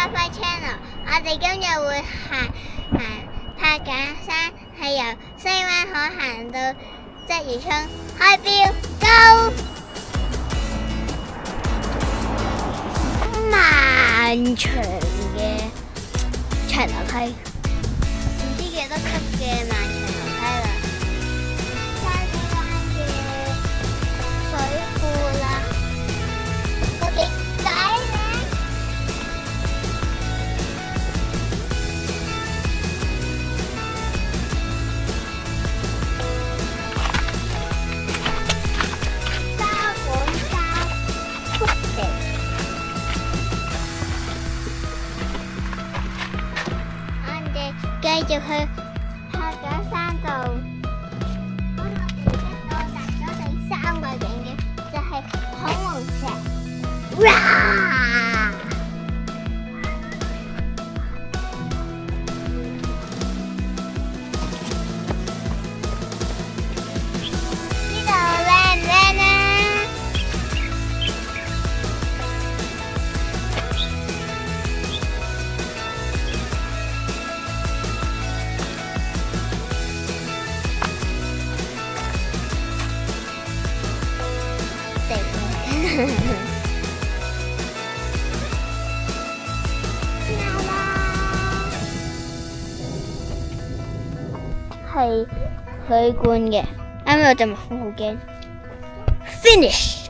Wi-Fi Channel， 我哋今日會行柏架山，係由西灣河行到鰂魚涌，開標 Go！ 漫長嘅長樓梯，唔知幾多級嘅漫長樓梯啦。山灣嘅水庫啦，個景仔咧。沙本沙福地。繼續去柏架山度，咁我哋已經到達咗第3個景點，就係恐龍石。呢度靚唔靚啊？係許冠嘅，啱啱有隻蜜蜂好驚。Finish。